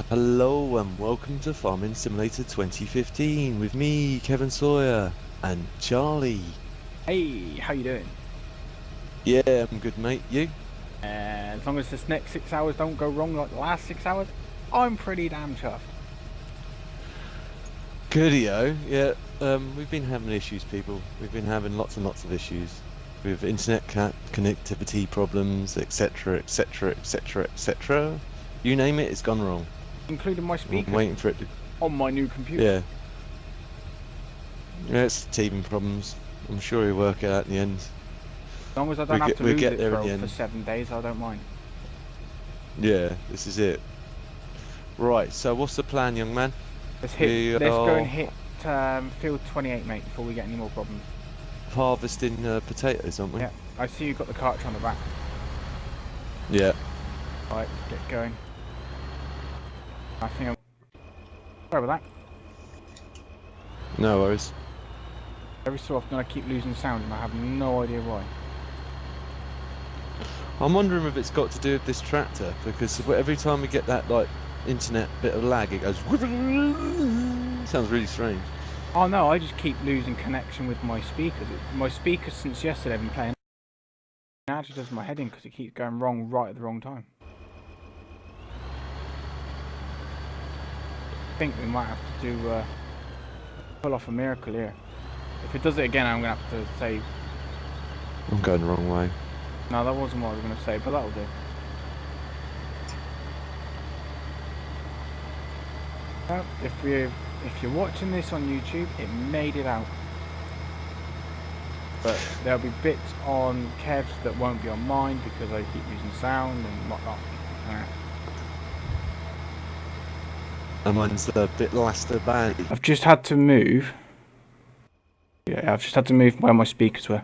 Hello and welcome to Farming Simulator 2015 with me, Kevin Sawyer, and Charlie. Hey, how you doing? Yeah, I'm good, mate. You? As long as this next 6 hours don't go wrong like the last 6 hours, I'm pretty damn chuffed. Goodio. Yeah, we've been having issues, people. We've been having lots and lots of issues with internet connectivity problems, etc, etc, etc, etc. You name it, it's gone wrong. Including my speakers. I'm waiting for it to... on my new computer. Yeah. Yeah, it's teething problems. I'm sure you'll work it out in the end. As long as I don't have to lose it for 7 days, I don't mind. Yeah, this is it. Right, so what's the plan, young man? Let's go and hit field 28, mate, before we get any more problems. Harvesting potatoes, aren't we? Yeah, I see you've got the cartridge on the back. Yeah. Alright, let's get going. I think I'm... Sorry about that. No worries. Every so often I keep losing sound and I have no idea why. I'm wondering if it's got to do with this tractor, because every time we get that like internet bit of lag, it goes... Sounds really strange. Oh no, I just keep losing connection with my speakers. My speakers since yesterday have been playing. Now it just does my head in because it keeps going wrong right at the wrong time. I think we might have to do pull off a miracle here. If it does it again, I'm gonna have to say. I'm going the wrong way. No, that wasn't what I was gonna say, but that'll do. Well, if you're watching this on YouTube, it made it out. But there'll be bits on Kev's that won't be on mine because I keep using sound and whatnot. And mine's a bit less bad. I've just had to move. Yeah, I've just had to move where my speakers were.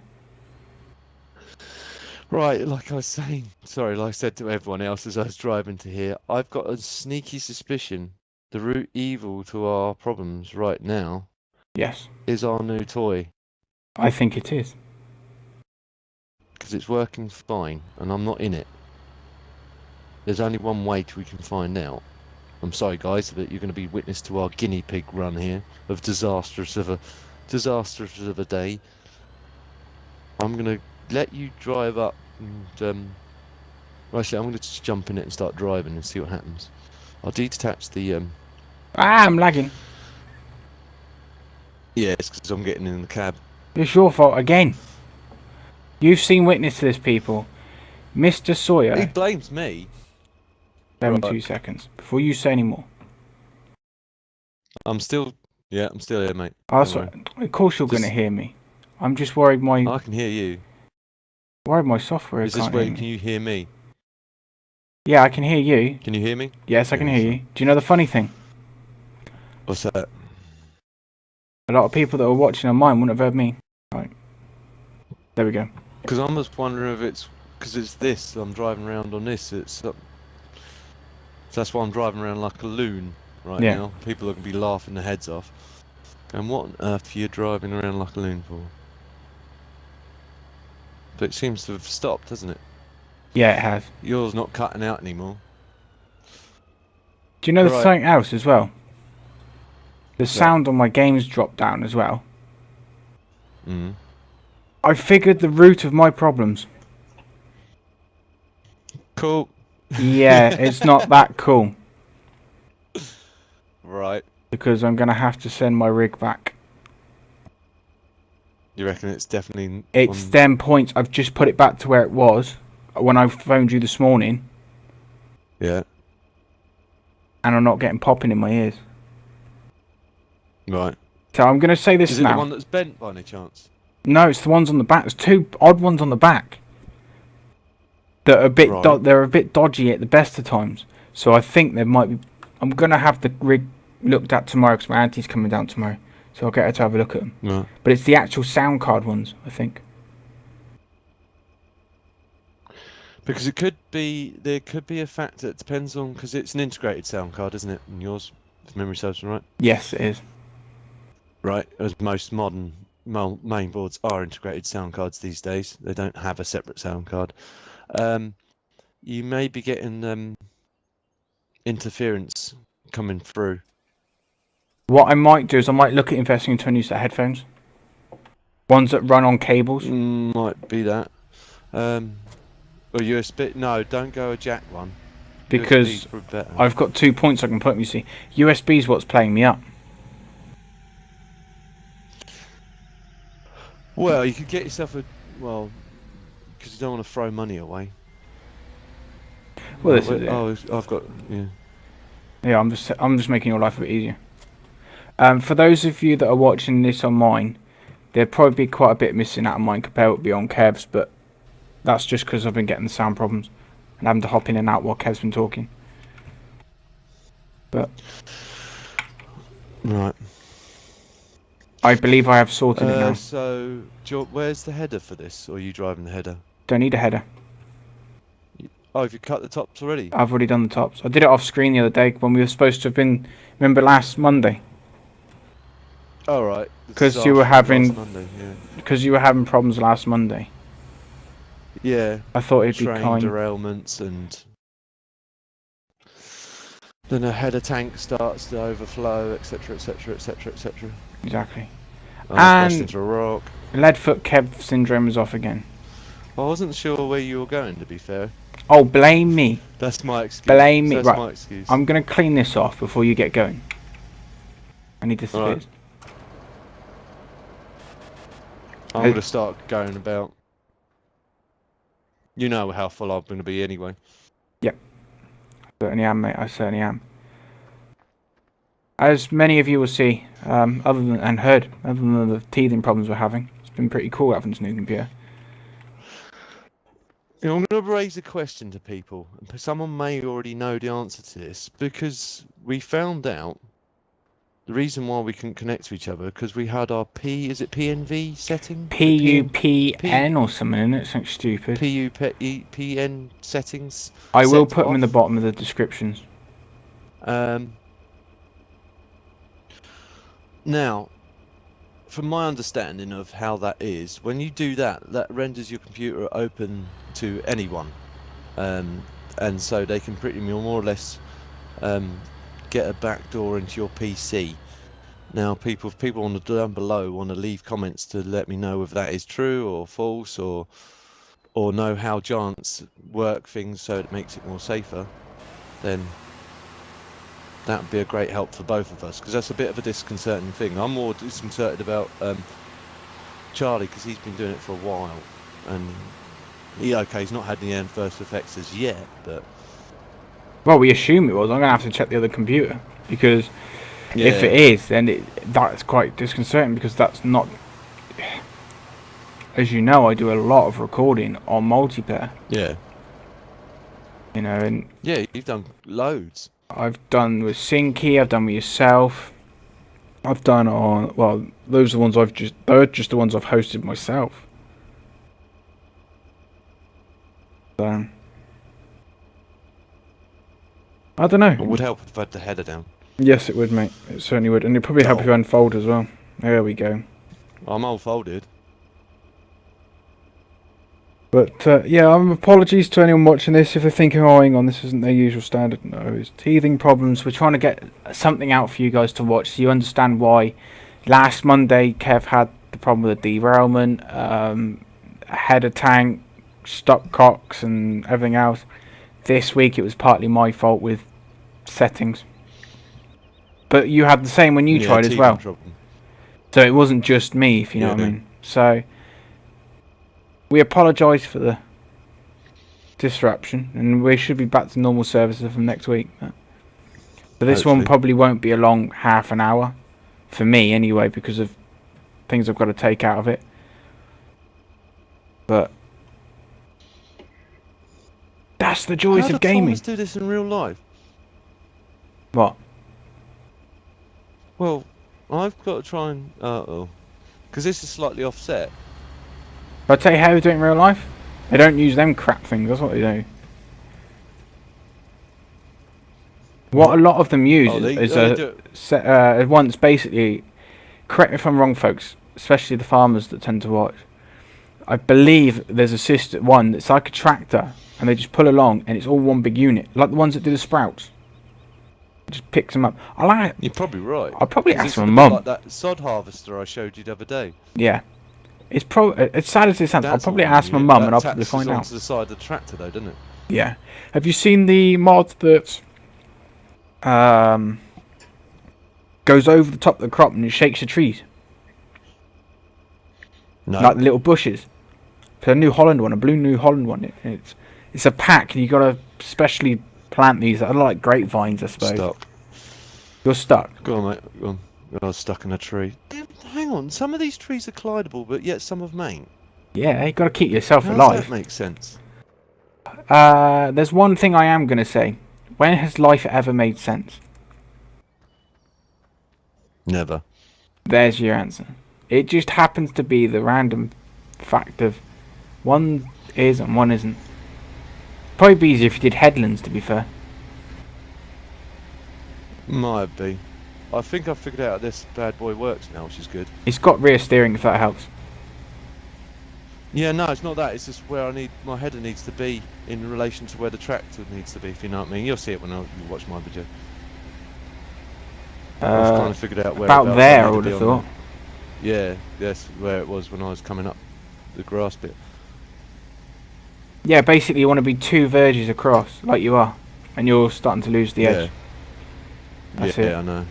Right, like I was saying, sorry, like I said to everyone else as I was driving to here, I've got a sneaky suspicion the root evil to our problems right now, yes, is our new toy. I think it is. Because it's working fine, and I'm not in it. There's only one way we can find out. I'm sorry, guys, that you're going to be witness to our guinea pig run here of disastrous of a day. I'm going to let you drive up, and actually, I'm going to just jump in it and start driving and see what happens. I'll detach the. I'm lagging. Yeah, it's because I'm getting in the cab. It's your fault again. You've seen witness to this, people. Mr. Sawyer. He blames me. Give me 2 seconds before you say any more. I'm still here, mate. Oh, of course you're going to hear me. I'm just worried I can hear you. Worried my software Is this can't where hear me. can you hear me? Yeah, I can hear you. Can you hear me? Yes, I can hear you. Do you know the funny thing? What's that? A lot of people that were watching on mine wouldn't have heard me. Right. There we go. Because I'm just wondering if it's because it's this. I'm driving around on this. So that's why I'm driving around like a loon right now. People are going to be laughing their heads off. And what on earth are you driving around like a loon for? But it seems to have stopped, hasn't it? Yeah, it has. Yours not cutting out anymore. Do you know there's something else as well? The sound on my games dropped down as well. Mm. I figured the root of my problems. Cool. Yeah, it's not that cool. Right. Because I'm going to have to send my rig back. You reckon it's definitely... It's them points. I've just put it back to where it was when I phoned you this morning. Yeah. And I'm not getting popping in my ears. Right. So I'm going to say this now. Is it the one that's bent by any chance? No, it's the ones on the back. There's two odd ones on the back. That are a bit they're a bit dodgy at the best of times. So I think there might be... I'm going to have the rig looked at tomorrow because my auntie's coming down tomorrow. So I'll get her to have a look at them. Right. But it's the actual sound card ones, I think. Because there could be a factor. It depends on, because it's an integrated sound card, isn't it? And yours, if memory serves me right. Yes, it is. Right, as most modern main boards are integrated sound cards these days. They don't have a separate sound card. You may be getting interference coming through. What I might do is I might look at investing into a new set of headphones. Ones that run on cables. Might be that. Or USB. No, don't go a jack one. Because I've got 2 points I can put. You see, USB's what's playing me up. Well, you could get yourself because you don't want to throw money away. Well, this is it. Oh, I've got Yeah, I'm just making your life a bit easier. For those of you that are watching this on mine, there'd probably be quite a bit missing out of mine compared with on Kev's, but that's just because I've been getting the sound problems and having to hop in and out while Kev's been talking. But right. I believe I have sorted it now. So, where's the header for this? Or are you driving the header? Don't need a header. Oh, have you cut the tops already? I've already done the tops. I did it off screen the other day when we were supposed to have been. Remember last Monday? All right. Because you were having. Monday, yeah. Because you were having problems last Monday. Yeah. I thought it'd be kind. Derailments and then a header tank starts to overflow, etc., etc., etc., etc. Exactly. And into a rock. Leadfoot Kev syndrome is off again. I wasn't sure where you were going, to be fair. Oh, blame me. That's my excuse. Blame me. That's right. my excuse. I'm going to clean this off before you get going. I need this to fit. I'm going to start going about. You know how full I'm going to be anyway. Yep. Certainly am, mate. I certainly am. As many of you will see, other than the teething problems we're having, it's been pretty cool having this new computer. You know, I'm going to raise a question to people. Someone may already know the answer to this, because we found out the reason why we couldn't connect to each other because we had our PNV setting? PUPN or something, isn't it? Something stupid. PN settings. I will put them in the bottom of the descriptions. Now, from my understanding of how that is, when you do that, that renders your computer open to anyone, and so they can pretty more or less get a backdoor into your PC. Now, if people on the down below want to leave comments to let me know if that is true or false, or know how giants work things so it makes it more safer, then that would be a great help for both of us, because that's a bit of a disconcerting thing. I'm more disconcerted about Charlie, because he's been doing it for a while, and he's not had any adverse effects as yet, but well, we assume it was. I'm going to have to check the other computer, because if it is, then that's quite disconcerting, because that's not... As you know, I do a lot of recording on multiplayer. Yeah. You know, and... Yeah, you've done loads. I've done with Sinky, I've done with yourself. I've done on... Well, those are the ones they're just the ones I've hosted myself. So... I don't know. It would help if I had the header down. Yes, it would, mate. It certainly would. And it'd probably help if you unfold as well. There we go. I'm all folded. But, yeah, apologies to anyone watching this if they're thinking, oh, hang on, this isn't their usual standard. No, it's teething problems. We're trying to get something out for you guys to watch so you understand why last Monday Kev had the problem with the derailment, header tank, stopcocks and everything else. This week it was partly my fault with settings. But you had the same when you tried as well. Problem. So it wasn't just me, if you know what I mean. So we apologise for the disruption, and we should be back to normal services from next week. But this one probably won't be a long half an hour, for me anyway, because of things I've got to take out of it. But that's the joys of gaming. Let's do this in real life. What? Well, I've got to try and because this is slightly offset. But I tell you how they do it in real life. They don't use them crap things. That's what they do. What a lot of them use is once basically. Correct me if I'm wrong, folks. especially the farmers that tend to watch, I believe there's a system one that's like a tractor, and they just pull along, and it's all one big unit, like the ones that do the sprouts. It just picks them up. You're probably right. I'll probably ask my It's mum. like that sod harvester I showed you the other day. Yeah, it's as sad as it sounds. I'll probably ask my mum, and I'll probably find out. To the side of the tractor, though, doesn't it? Yeah. Have you seen the mod that goes over the top of the crop and it shakes the trees? No. Like the little bushes. It's a New Holland one, a blue New Holland one. It's a pack, and you got to specially plant these. They're like grapevines, I suppose. Stuck. You're stuck. Go on, mate. Go on. I was stuck in a tree. Hang on. Some of these trees are collidable, but yet some of them ain't. Yeah, you got to keep yourself How alive. does that make sense? There's one thing I am going to say. When has life ever made sense? Never. There's your answer. It just happens to be the random fact of one is and one isn't. Probably be easier if you did headlands, to be fair. Might be. I think I've figured out how this bad boy works now, which is good. It's got rear steering, if that helps. Yeah, no, it's not that. It's just where my header needs to be in relation to where the tractor needs to be, if you know what I mean. You'll see it when you watch my video. I've kind of figured out where about there, I would have thought. Yeah, that's where it was when I was coming up the grass bit. Yeah, basically you want to be 2 verges across, like you are, and you're starting to lose the edge. That's it. I know.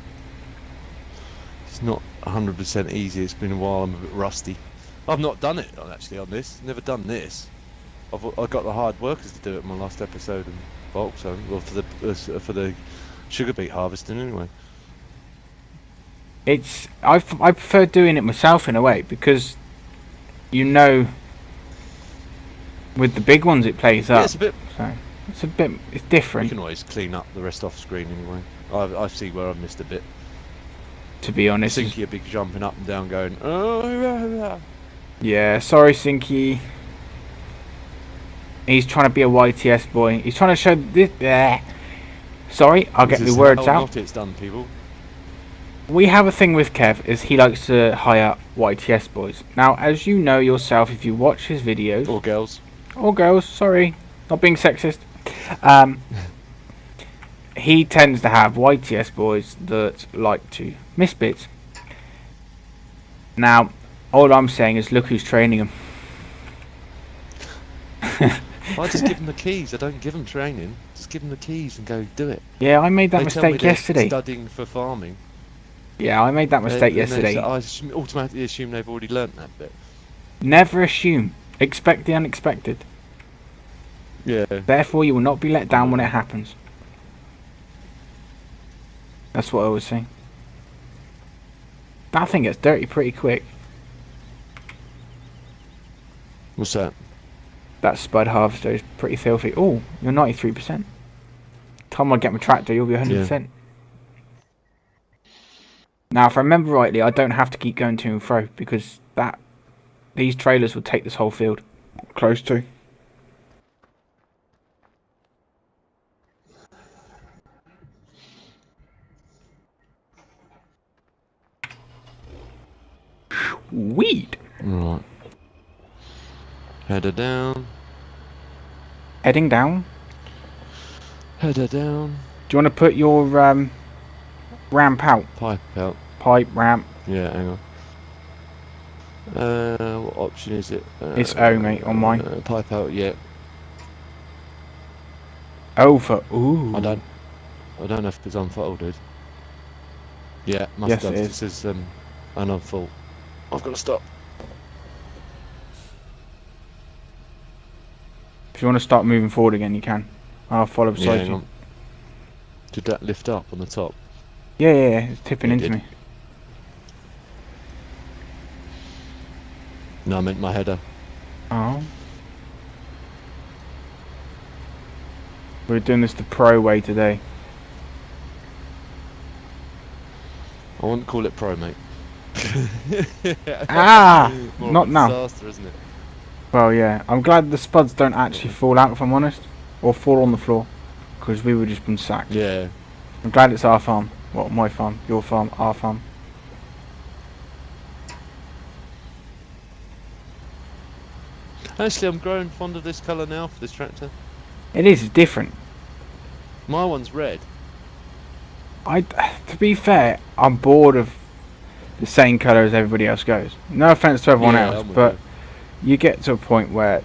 It's not 100% easy. It's been a while. I'm a bit rusty. I've not done it actually on this. Never done this. I got the hard workers to do it in my last episode in bulk, so well for the sugar beet harvesting anyway. I prefer doing it myself in a way, because with the big ones it plays up. It's a bit. So it's different. You can always clean up the rest off screen anyway. I see where I've missed a bit. To be honest, Sinky a big jumping up and down, going oh. Yeah, sorry, Sinky. He's trying to be a YTS boy. He's trying to show this. Sorry, I'll get my words out. Not it's done, people. We have a thing with Kev, is he likes to hire YTS boys. Now, as you know yourself, if you watch his videos... Or girls. Or girls, sorry. Not being sexist. He tends to have YTS boys that like to miss bits. Now, all I'm saying is look who's training them. I just give them the keys. I don't give them training. Just give them the keys and go do it. Yeah, I made that mistake yesterday. Studying for farming. Yeah, I made that mistake yesterday. I automatically assume they've already learnt that bit. Never assume. Expect the unexpected. Yeah. Therefore, you will not be let down when it happens. That's what I always say. That thing gets dirty pretty quick. What's that? That spud harvester is pretty filthy. Oh, you're 93%. Time I get my tractor, you'll be 100%. Yeah. Now, if I remember rightly, I don't have to keep going to and fro, because these trailers will take this whole field. Close to. Weed. Right. Header down. Heading down. Header down. Do you want to put your ramp out? Pipe out. Pipe, ramp. Yeah, hang on. What option is it? It's O, mate, on mine. Pipe out, yeah. O for ooh. I don't know if it's unfolded. Yeah, must have. It says unfold. I've got to stop. If you want to start moving forward again, you can. I'll follow beside you. Did that lift up on the top? Yeah, it's tipping into me. No, I meant my header. Oh. We're doing this the pro way today. I wouldn't call it pro, mate. Not now. Disaster, isn't it? Well, yeah. I'm glad the spuds don't actually fall out, if I'm honest. Or fall on the floor. Because we would just been sacked. Yeah. I'm glad it's our farm. Well, my farm, your farm, our farm. Actually, I'm growing fond of this colour now for this tractor. It is different. My one's red. To be fair, I'm bored of the same colour as everybody else goes. No offence to everyone else, but you get to a point where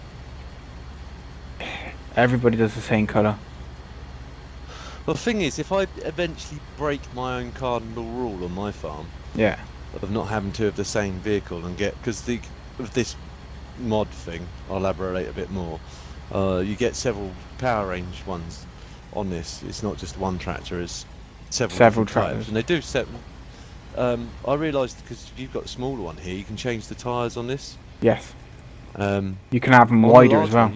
everybody does the same colour. Well, the thing is, if I eventually break my own cardinal rule on my farm, yeah, of not having two of the same vehicle and get, because of this mod thing, I'll elaborate a bit more. You get several power range ones on this. It's not just one tractor; it's several tractors, types. And they do set. I realised because you've got a smaller one here, you can change the tyres on this. Yes. You can have them wider as well.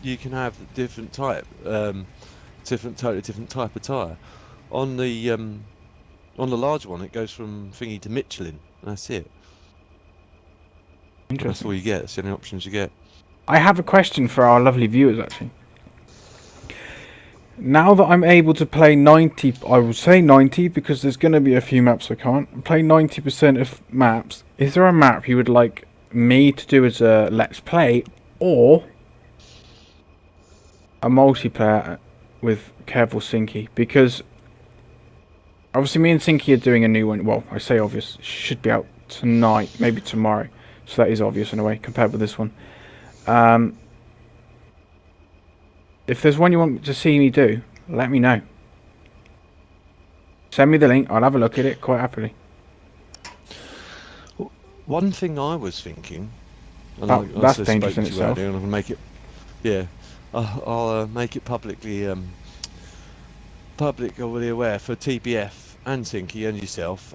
You can have different type, totally different type of tyre. On the large one, it goes from thingy to Michelin. That's it. Interesting. That's all you get. That's the only options you get. I have a question for our lovely viewers, actually. Now that I'm able to play 90, I will say 90 because there's going to be a few maps I can't. Play 90% of maps. Is there a map you would like me to do as a Let's Play or a multiplayer with Kev or Sinky? Because obviously me and Sinky are doing a new one. Well, I say obvious. It should be out tonight, maybe tomorrow. So that is obvious in a way compared with this one. If there's one you want to see me do, let me know. Send me the link. I'll have a look at it quite happily. One thing I was thinking, and that's dangerous in itself. Earlier, and I'll make it. Yeah, I'll make it publicly aware for TBF and Sinky and yourself.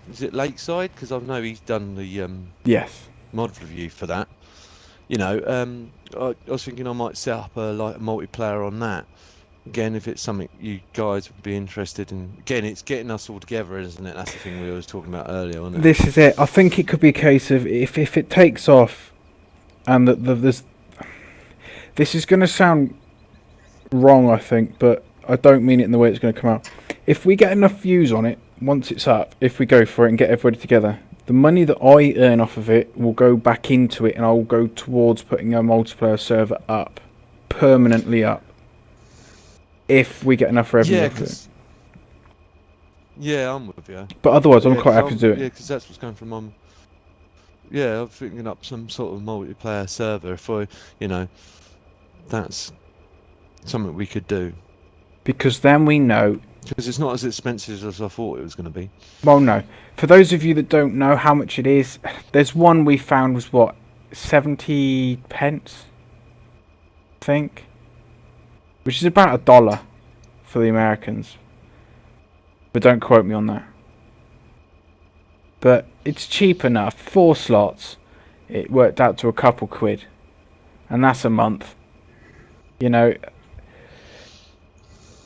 Is it Lakeside? Because I know he's done the yes mod review for that. You know, I was thinking I might set up a multiplayer on that. Again, if it's something you guys would be interested in. Again, it's getting us all together, isn't it? That's the thing we were talking about earlier, wasn't it? This is it. I think it could be a case of if it takes off, and this is going to sound wrong, I think, but I don't mean it in the way it's going to come out. If we get enough views on it, once it's up, if we go for it and get everybody together, the money that I earn off of it will go back into it, and I'll go towards putting a multiplayer server up, permanently up. If we get enough revenue off it. Yeah, I'm with you. But otherwise, I'm quite happy to do it. Yeah, because that's what's going from on. Yeah, I'm thinking up some sort of multiplayer server for, that's something we could do. Because then we know. Because it's not as expensive as I thought it was going to be. Well, no. For those of you that don't know how much it is, there's one we found was what, 70 pence, I think, which is about $1 for the Americans. But don't quote me on that. But it's cheap enough. 4 slots. It worked out to a couple quid, and that's a month.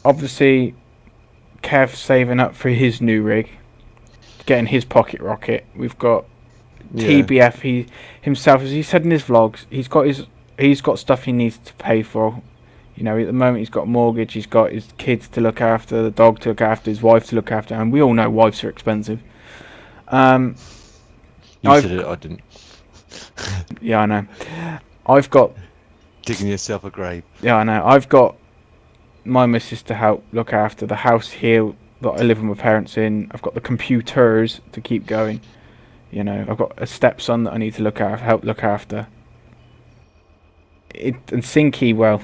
Obviously, Kev saving up for his new rig, getting his pocket rocket. We've got TBF. He himself, as he said in his vlogs, he's got stuff he needs to pay for. At the moment he's got a mortgage, he's got his kids to look after, the dog to look after, his wife to look after, and we all know wives are expensive. You said it, I didn't. Yeah, I know. I've got digging yourself a grave. Yeah, I know. I've got my missus to help look after the house here that I live with my parents in. I've got the computers to keep going. I've got a stepson that I need to help look after. And Sinky, well,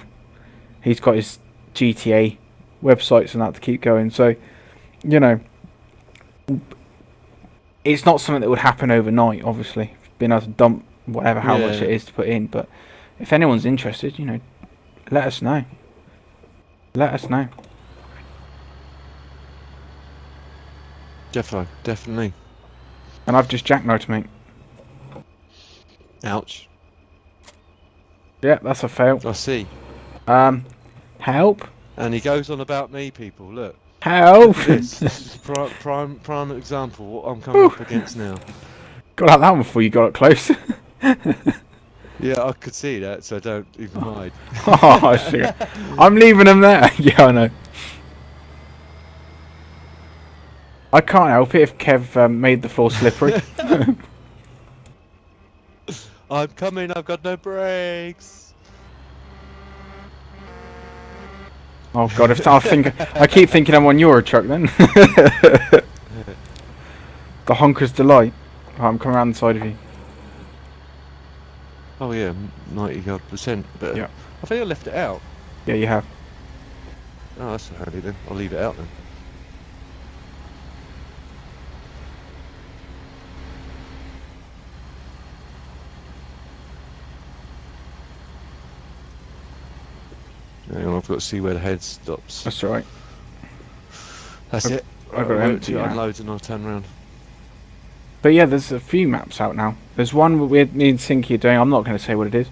he's got his GTA websites and that to keep going. So, it's not something that would happen overnight, obviously. Being able to dump how much it is to put in. But if anyone's interested, let us know. Let us know. Definitely. And I've just jackknifed, mate. Ouch. Yeah, that's a fail. I see. Help. And he goes on about me, people. Look. Help. This is prime example of what I'm coming up against now. Got out that one before you got up close. Yeah, I could see that, so don't even hide. Oh, shit. I'm leaving them there. Yeah, I know. I can't help it if Kev made the floor slippery. I'm coming, I've got no brakes. Oh god, I keep thinking I'm on your truck then. The honker's delight. Oh, I'm coming around the side of you. Oh yeah, 90%. But Yeah. I think I left it out. Yeah, you have. Oh, that's handy then. I'll leave it out then. Hang on, I've got to see where the head stops. That's alright. That's it. I've got it empty now. Unloads and I'll turn around. But yeah, there's a few maps out now. There's one me and Sinky are doing. I'm not going to say what it is.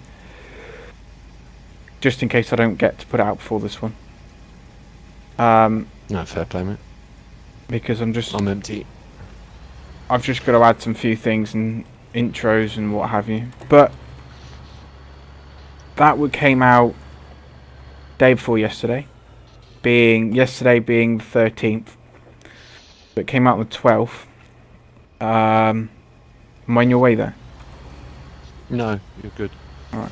Just in case I don't get to put it out before this one. No, fair play, mate. Because I'm empty. I've just got to add some few things and intros and what have you. But that came out day before yesterday. Yesterday being the 13th. But it came out on the 12th. Am I on your way there? No, you're good. Alright.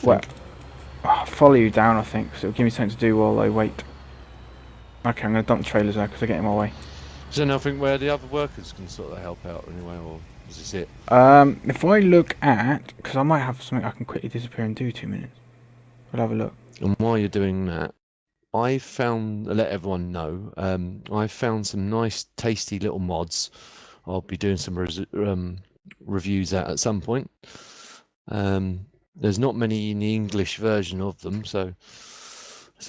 Well, I'll follow you down, I think, because it'll give me something to do while I wait. Okay, I'm going to dump the trailers there because they get in my way. Is there nothing where the other workers can sort of help out anyway, or is this it? If I look at... Because I might have something I can quickly disappear and do 2 minutes. We'll have a look. And while you're doing that, I found... let everyone know, I found some nice, tasty little mods. I'll be doing some reviews at some point. There's not many in the English version of them, so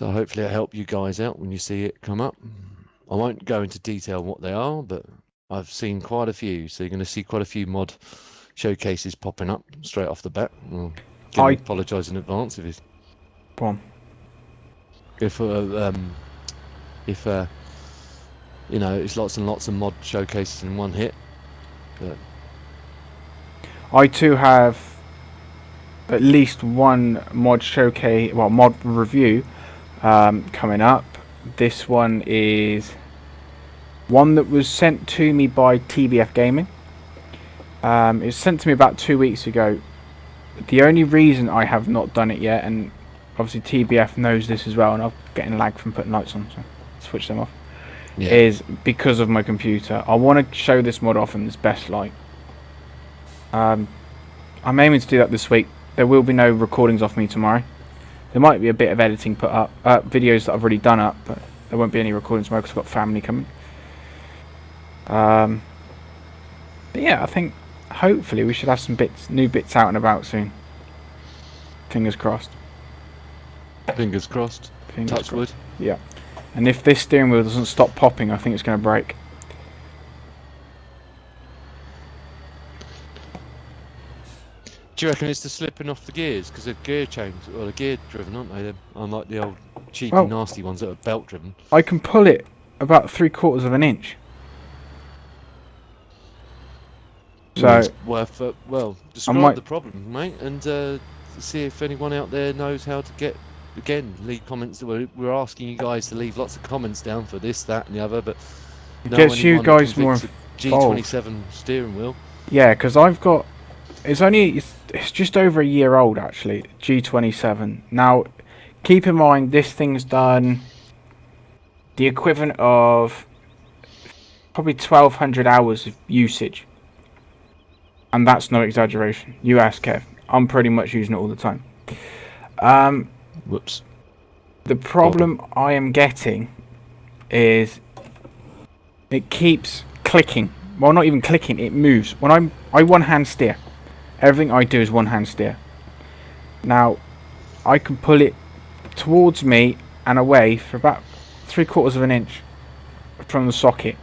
hopefully it'll help you guys out when you see it come up. I won't go into detail what they are, but I've seen quite a few, so you're going to see quite a few mod showcases popping up straight off the bat. I apologise in advance if it's... Go on. If you know, it's lots and lots of mod showcases in one hit. But I too have at least one mod showcase, well, mod review coming up. This one is one that was sent to me by TBF Gaming. It was sent to me about 2 weeks ago. The only reason I have not done it yet, and obviously TBF knows this as well, and I'm getting lag from putting lights on, so switch them off. Yeah. Is because of my computer. I want to show this mod off in its best light. I'm aiming to do that this week. There will be no recordings off me tomorrow. There might be a bit of editing put up, videos that I've already done up, but there won't be any recordings tomorrow because I've got family coming. But yeah, I think hopefully we should have some new bits out and about soon. Fingers crossed. Fingers crossed. Touch wood. Yeah. And if this steering wheel doesn't stop popping, I think it's going to break. Do you reckon it's the slipping off the gears? Because they're gear chains, or they're gear driven, aren't they? Unlike the old cheeky, nasty ones that are belt driven. I can pull it about 3/4 of an inch. So, it's worth describe the problem, mate, and see if anyone out there knows how to get. Again, leave comments. We're asking you guys to leave lots of comments down for this, that, and the other, but it gets you guys more involved. G27 steering wheel. Yeah, because I've got. It's just over a year old actually. G27. Now, keep in mind this thing's done the equivalent of probably 1,200 hours of usage, and that's no exaggeration. You ask Kev. I'm pretty much using it all the time. Whoops. The problem I am getting is it keeps clicking. Well, not even clicking, it moves. When I one-hand steer. Everything I do is one-hand steer. Now, I can pull it towards me and away for about 3/4 of an inch from the socket.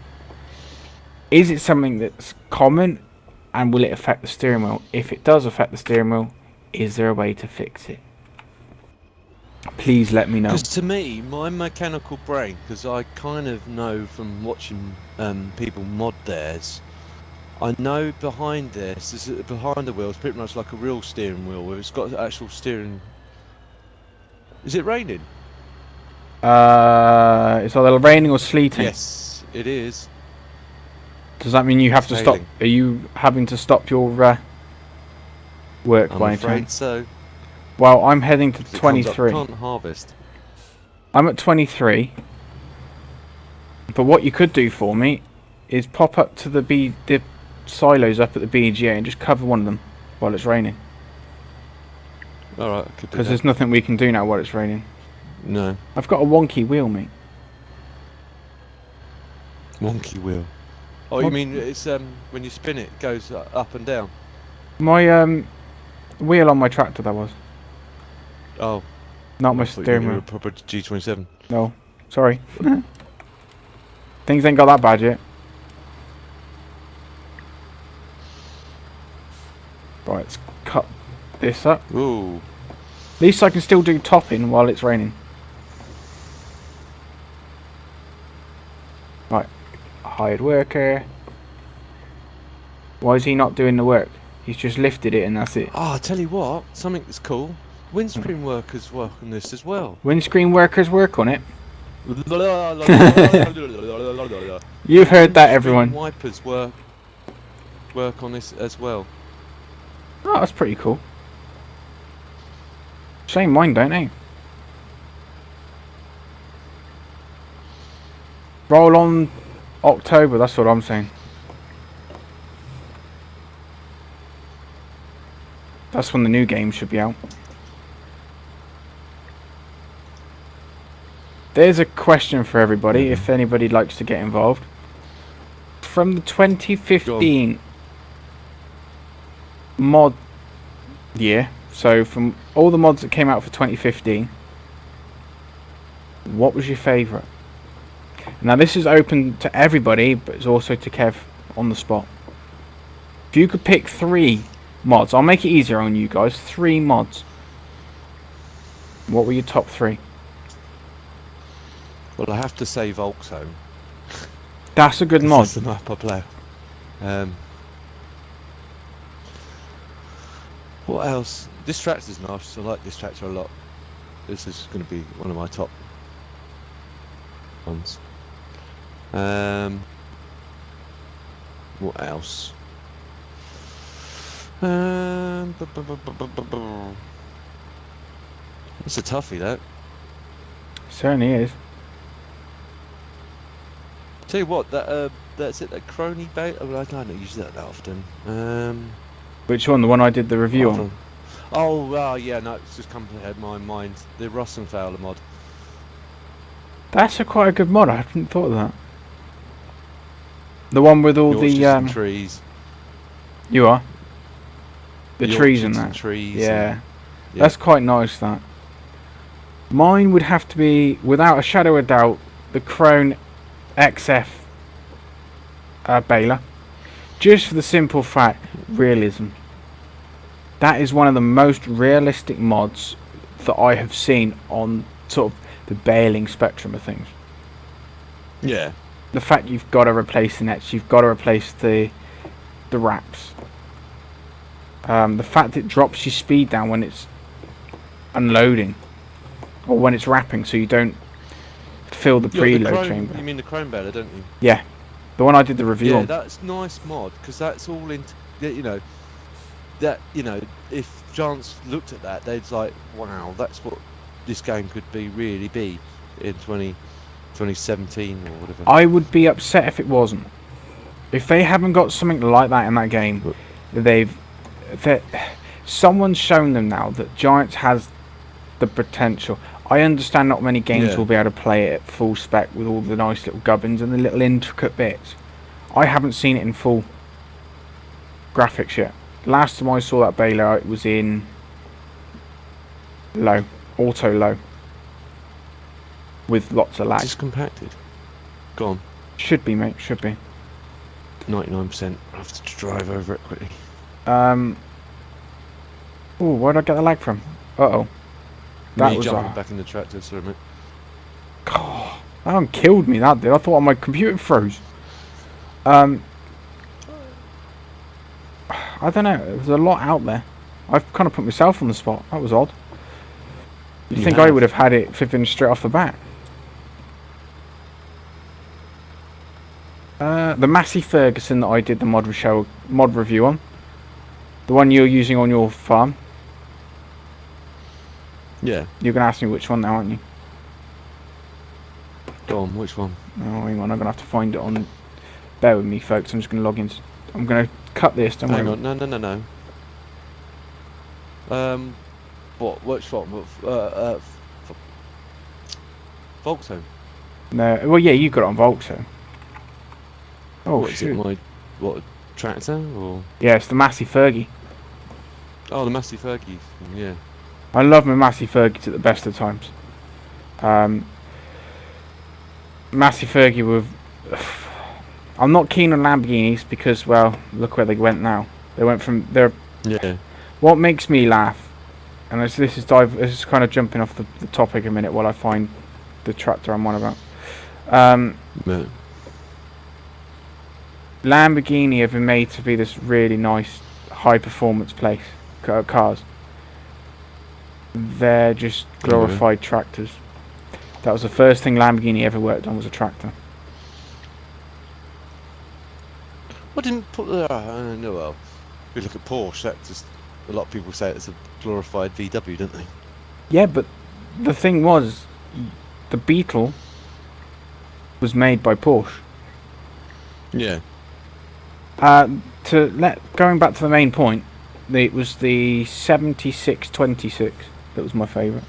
Is it something that's common, and will it affect the steering wheel? If it does affect the steering wheel, is there a way to fix it? Please let me know. Because to me, my mechanical brain, because I kind of know from watching people mod theirs, I know behind this, behind the wheel, it's pretty much like a real steering wheel where it's got actual steering. Is it raining? It's either raining or sleeting. Yes, it is. Does that mean you have to stop? Are you having to stop your work I'm by any afraid chance? so. Well, I'm heading to 'Cause it comes up, 23. can't harvest. I'm at 23. But what you could do for me is pop up to the silos up at the BGA and just cover one of them while it's raining. Alright, I could do Because that. there's nothing we can do now while it's raining. No. I've got a wonky wheel, mate. Wonky wheel. Oh, you mean it's when you spin it goes up and down? My wheel on my tractor, that was. Oh. Not my I thought you steering meant you were wheel. a proper G27. No, sorry. Things ain't got that bad yet. Right, let's cut this up. Ooh. At least I can still do topping while it's raining. Right, hired worker. Why is he not doing the work? He's just lifted it and that's it. Oh, I tell you what, something that's cool. Windscreen workers work on this as well. Windscreen workers work on it. You've heard that, everyone. Wipers work on this as well. Oh, that's pretty cool. Shame mine don't, eh? Roll on October, that's what I'm saying. That's when the new game should be out. There's a question for everybody, if anybody likes to get involved. From the 2015 mod year, so from all the mods that came out for 2015, what was your favourite? Now this is open to everybody, but it's also to Kev on the spot. If you could pick 3 mods, I'll make it easier on you guys, 3 mods. What were your top 3? Well, I have to say Volkszone. That's a good mod. That's the map I play. What else? This tractor's nice. I like this tractor a lot. This is going to be one of my top ones. What else? It's a toughie, that. Certainly is. Tell you what, that's it. That crony bait. Oh, I don't use that often. Which one? The one I did the review on? Oh, yeah. No, it's just come to my mind. The Russenfowler mod. That's quite a good mod. I hadn't thought of that. The one with all the trees. You are. The trees and that. Trees. Yeah. That's quite nice. That. Mine would have to be, without a shadow of doubt, the Krone XF baler. Just for the simple fact, realism. That is one of the most realistic mods that I have seen on sort of the baling spectrum of things. Yeah. The fact you've got to replace the nets, you've got to replace the wraps. The fact it drops your speed down when it's unloading, or when it's wrapping, so you don't fill the preload chamber. You mean the Krone baler, don't you? Yeah, the one I did the review on. Yeah, that's nice mod, because that's all into, you know, that, you know, if Giants looked at that, they'd like, wow, that's what this game could really be in 2017 or whatever. I would be upset if it wasn't. If they haven't got something like that in that game, someone's shown them now that Giants has the potential. I understand not many games will be able to play it at full spec with all the nice little gubbins and the little intricate bits. I haven't seen it in full graphics yet. Last time I saw that baler, it was in low, auto low, with lots of lag. Just compacted. Gone. Should be, mate. Should be. 99%. I have to drive over it quickly. Oh, where did I get the lag from? Uh-oh. That was jumping back in the tractor, sorry, mate. God, that one killed me, that did. I thought my computer froze. I don't know. There's a lot out there. I've kind of put myself on the spot. That was odd. You'd think I would have had it flipping straight off the bat. The Massey Ferguson that I did the mod review on. The one you're using on your farm? Yeah. You're going to ask me which one now, aren't you? Go on, which one? Oh, hang on, I'm going to have to find it on... Bear with me, folks, I'm just going to log in. I'm going to cut this, don't worry. Hang on, no. What? Which one? Volto. No, well, yeah, you got it on Volto. Oh, what, shoot. Is it what, tractor, or...? Yeah, it's the Massey Fergie. Oh, the Massey Fergie, yeah. I love my Massey Fergies at the best of times. Massey Fergie with... I'm not keen on Lamborghinis because, well, look where they went now. They went from... Yeah. What makes me laugh, and this is kind of jumping off the topic a minute while I find the tractor I'm on about. Yeah. Lamborghini have been made to be this really nice high performance cars. They're just glorified tractors. That was the first thing Lamborghini ever worked on, was a tractor. I didn't put no, well, if you look at Porsche, that just, a lot of people say it's a glorified VW, don't they? Yeah, but the thing was, the Beetle was made by Porsche. Yeah. Going back to the main point, it was the 7626 that was my favourite.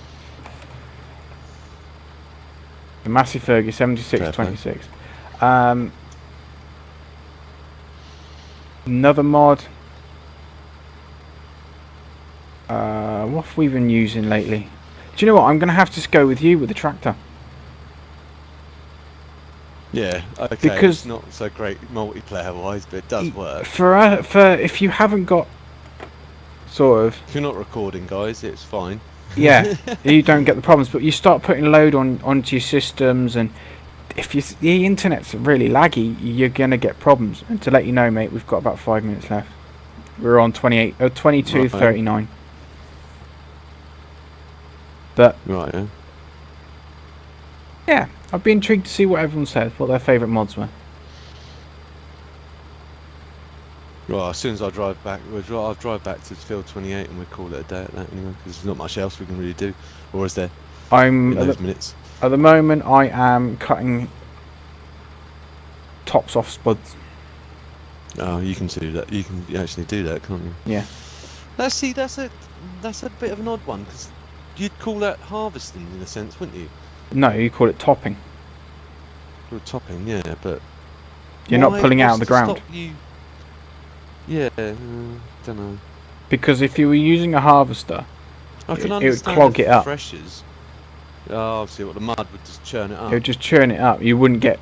The Massey Fergie 7626. Another mod. What have we been using lately? Do you know what? I'm going to have to go with you with the tractor. Yeah, okay. Because it's not so great multiplayer wise, but it does work. For if you haven't got sort of... If you're not recording, guys, it's fine. Yeah, you don't get the problems, but you start putting load onto your systems, and if the internet's really laggy, you're going to get problems. And to let you know, mate, we've got about 5 minutes left. We're on 22:39. But right, yeah. Yeah, I'd be intrigued to see what everyone says, what their favourite mods were. Well, as soon as I drive back, I'll drive back to field 28 and we'll call it a day at that anyway, because there's not much else we can really do. Or is there? In those minutes? At the moment, I am cutting tops off spuds. Oh, you can do that. You can actually do that, can't you? Yeah. That's a bit of an odd one, because you'd call that harvesting in a sense, wouldn't you? No, you call it topping. Well, topping, yeah, but you're not pulling out of the ground. Yeah, don't know. Because if you were using a harvester, it would clog it up. Freshers. Oh, obviously, what the mud would just churn it up. It would just churn it up. You wouldn't get.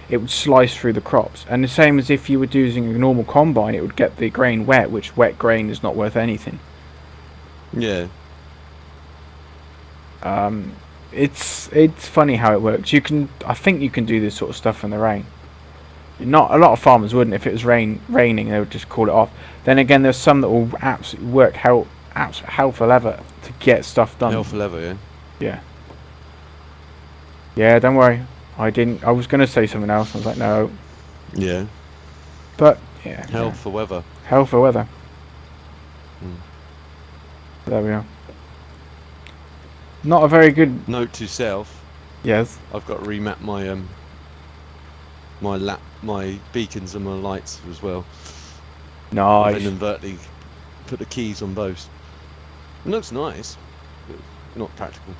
It would slice through the crops, and the same as if you were using a normal combine, it would get the grain wet, which wet grain is not worth anything. Yeah. It's funny how it works. I think you can do this sort of stuff in the rain. Not a lot of farmers wouldn't. If it was raining, they would just call it off. Then again, there's some that will absolutely work hell for leather to get stuff done. Hell for leather, yeah. Yeah. Yeah, don't worry. I was going to say something else. I was like, no. Yeah. But yeah. Hell for weather. Hell for weather. There we are. Not a very good note to self. Yes. I've got to remap my my beacons and my lights as well. Nice. And inadvertently put the keys on both. It looks nice, but not practical.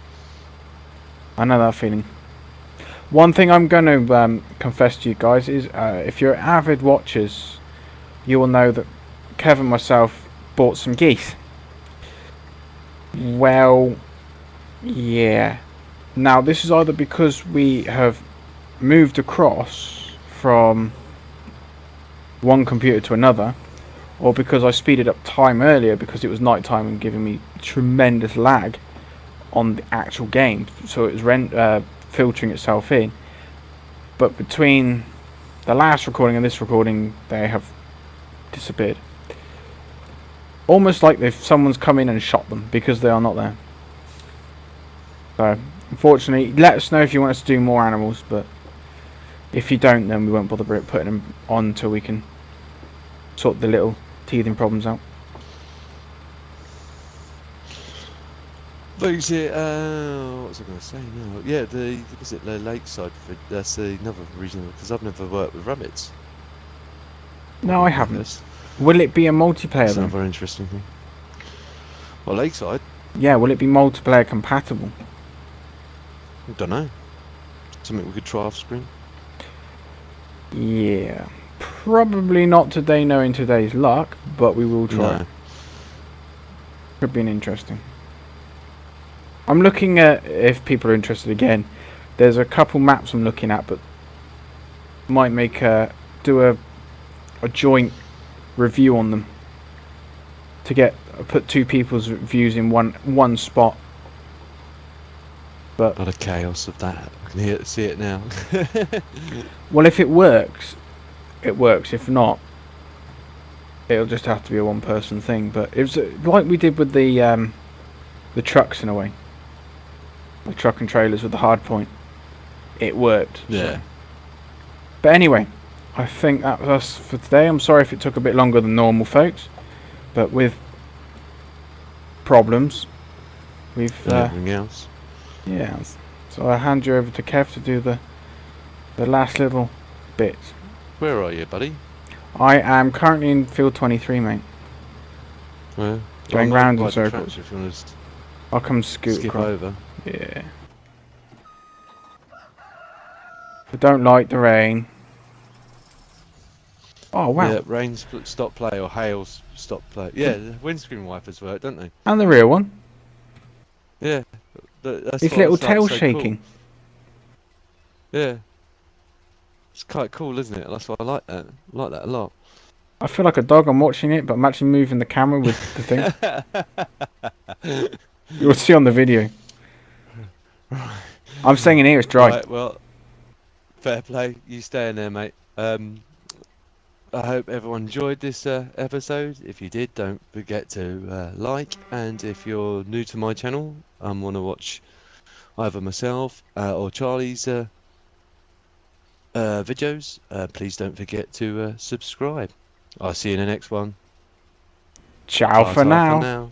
I know that feeling. One thing I'm going to confess to you guys is, if you're avid watchers, you will know that Kevin and myself bought some geese. Well, yeah. Now, this is either because we have moved across from one computer to another, or because I speeded up time earlier because it was night time and giving me tremendous lag on the actual game, so it was filtering itself in. But between the last recording and this recording, they have disappeared. Almost like if someone's come in and shot them, because they are not there. So, unfortunately, let us know if you want us to do more animals, but if you don't, then we won't bother putting them on until we can sort the little teething problems out. What's it? What was I going to say now? Yeah, was it the Lakeside? That's another reason because I've never worked with rabbits. No, I haven't. Will it be a multiplayer That's then? another interesting thing. Well, Lakeside. Yeah, will it be multiplayer compatible? I don't know. Something we could try off screen. Yeah, probably not today, knowing today's luck, but we will try. No. Could be an interesting. I'm looking at if people are interested again. There's a couple maps I'm looking at, but might make do a joint review on them to put two people's views in one spot. But the chaos of that, I can see it now. Well, if it works, it works. If not, it'll just have to be a one-person thing. But it was like we did with the trucks in a way. The truck and trailers with the hard point. It worked. Yeah. So. But anyway, I think that was us for today. I'm sorry if it took a bit longer than normal, folks. But with problems, we've... everything else. Yeah. So I'll hand you over to Kev to do the last little bit. Where are you, buddy? I am currently in field 23, mate. Well, Going round in circles. If you want to I'll come scoot skip across. over. Yeah. I don't like the rain. Oh wow. Yeah, rain stop play or hail stop play. Yeah, the windscreen wipers work, don't they? And the real one. Yeah. That's His what little it's like, tail so shaking. Cool. Yeah. It's quite cool, isn't it? That's why I like that. I like that a lot. I feel like a dog. I'm watching it, but I'm actually moving the camera with the thing. You'll see on the video. I'm staying in here. It's dry. Right, well, fair play. You stay in there, mate. I hope everyone enjoyed this episode. If you did, don't forget to like. And if you're new to my channel and want to watch either myself or Charlie's videos, please don't forget to subscribe. I'll see you in the next one. Ciao for now.